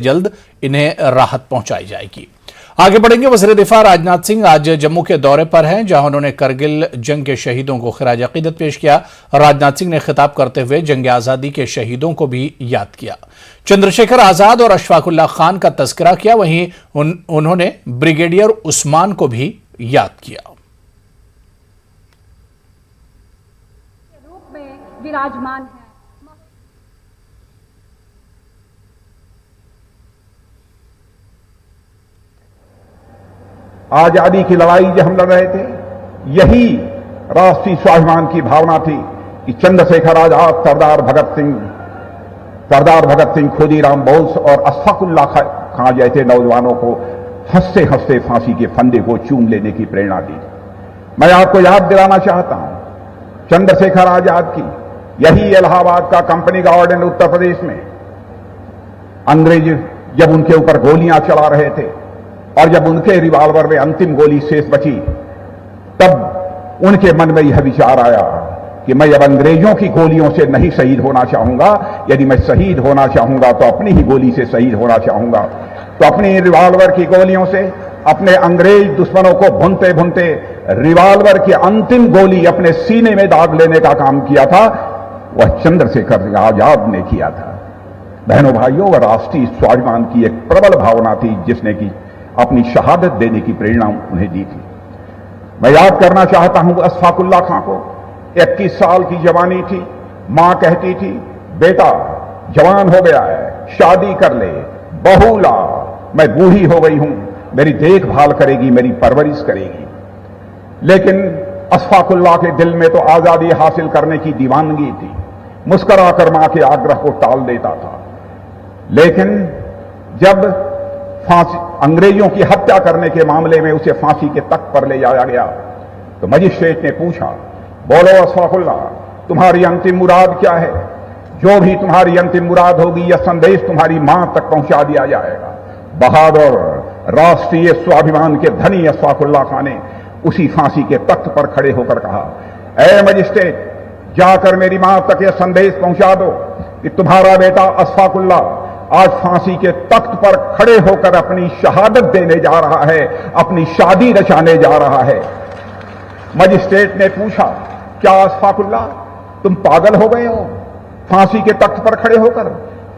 जल्द इन्हें राहत पहुंचाई जाएगी। आगे बढ़ेंगे। वज़ीर दिफा राजनाथ सिंह आज जम्मू के दौरे पर हैं, जहां उन्होंने करगिल जंग के शहीदों को खिराज अकीदत पेश किया। राजनाथ सिंह ने खिताब करते हुए जंग आजादी के शहीदों को भी याद किया। चंद्रशेखर आजाद और अशफाकुल्लाह खान का तस्करा किया। वहीं उन्होंने ब्रिगेडियर उस्मान को भी याद किया। रूप में विराजमान है। आजादी की लड़ाई जो हम लड़ रहे थे, यही राष्ट्रीय स्वाभिमान की भावना थी कि चंद्रशेखर आजाद, सरदार भगत सिंह, खुदीराम बोस और अशफाकुल्लाह खां जैसे नौजवानों को हंसते हंसते फांसी के फंदे को चूम लेने की प्रेरणा दी। मैं आपको याद दिलाना चाहता हूं चंद्रशेखर आजाद की यही इलाहाबाद का कंपनी गार्डन उत्तर प्रदेश में अंग्रेज जब उनके ऊपर गोलियां चला रहे थे और जब उनके रिवॉल्वर में अंतिम गोली शेष बची, तब उनके मन में यह विचार आया कि मैं अब अंग्रेजों की गोलियों से नहीं शहीद होना चाहूंगा। यदि मैं शहीद होना चाहूंगा तो अपनी ही गोली से शहीद होना चाहूंगा। तो अपनी रिवॉल्वर की गोलियों से अपने अंग्रेज दुश्मनों को भूनते भूनते रिवॉल्वर की अंतिम गोली अपने सीने में दाग लेने का काम किया था। वह चंद्रशेखर आजाद ने किया था। बहनों भाइयों, वह राष्ट्रीय स्वाभिमान की एक प्रबल भावना थी जिसने की अपनी शहादत देने की प्रेरणा उन्हें दी थी। मैं याद करना चाहता हूं अशफाकुल्लाह खां को। 21 साल की जवानी थी। मां कहती थी, बेटा जवान हो गया है, शादी कर ले, बहू ला, मैं बूढ़ी हो गई हूं, मेरी देखभाल करेगी, मेरी परवरिश करेगी। लेकिन अशफाकुल्लाह के दिल में तो आजादी हासिल करने की दीवानगी थी। मुस्कुराकर मां के आग्रह को टाल देता था। लेकिन जब अंग्रेजों की हत्या करने के मामले में उसे फांसी के तख्त पर ले जाया गया तो मजिस्ट्रेट ने पूछा, बोलो अशफाकुल्लाह, तुम्हारी अंतिम मुराद क्या है? जो भी तुम्हारी अंतिम मुराद होगी, यह संदेश तुम्हारी मां तक पहुंचा दिया जाएगा। बहादुर राष्ट्रीय स्वाभिमान के धनी अशफाकुल्लाह खान ने उसी फांसी के तख्त पर खड़े होकर कहा, ऐ मजिस्ट्रेट, जाकर मेरी मां तक यह संदेश पहुंचा दो कि तुम्हारा बेटा अशफाकुल्लाह आज फांसी के तख्त पर खड़े होकर अपनी शहादत देने जा रहा है, अपनी शादी रचाने जा रहा है। मजिस्ट्रेट ने पूछा, क्या अशफाकुल्लाह तुम पागल हो गए हो? फांसी के तख्त पर खड़े होकर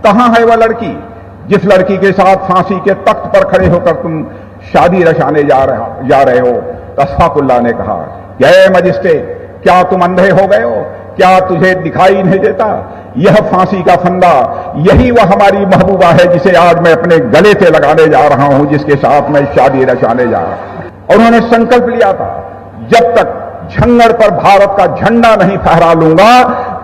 कहां है वह लड़की जिस लड़की के साथ फांसी के तख्त पर खड़े होकर तुम शादी रचाने जा रहे हो? अशफाकुल्लाह ने कहा, ऐ मजिस्ट्रेट, क्या तुम अंधे हो गए हो? क्या तुझे दिखाई नहीं देता? यह फांसी का फंदा, यही वह हमारी महबूबा है जिसे आज मैं अपने गले से लगाने जा रहा हूं, जिसके साथ मैं शादी रचाने जा रहा हूं। और उन्होंने संकल्प लिया था, जब तक झंगड़ पर भारत का झंडा नहीं फहरा लूंगा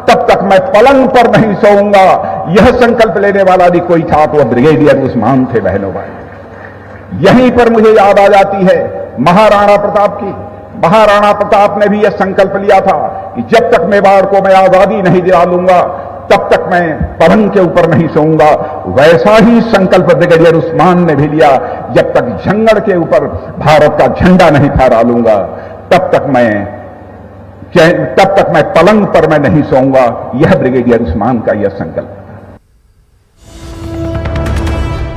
तब तक मैं पलंग पर नहीं सोऊंगा। यह संकल्प लेने वाला भी कोई था तो वह ब्रिगेडियर उस्मान थे। बहनों भाई, यहीं पर मुझे याद आ जाती है महाराणा प्रताप की। महाराणा प्रताप ने भी यह संकल्प लिया था कि जब तक मेवाड़ को मैं आजादी नहीं दिला लूंगा तब तक मैं पलंग के ऊपर नहीं सोऊंगा। वैसा ही संकल्प ब्रिगेडियर उस्मान ने भी लिया, जब तक झंगड़ के ऊपर भारत का झंडा नहीं फहरा लूंगा तब तक मैं पलंग पर मैं नहीं सोऊंगा। यह ब्रिगेडियर उस्मान का यह संकल्प।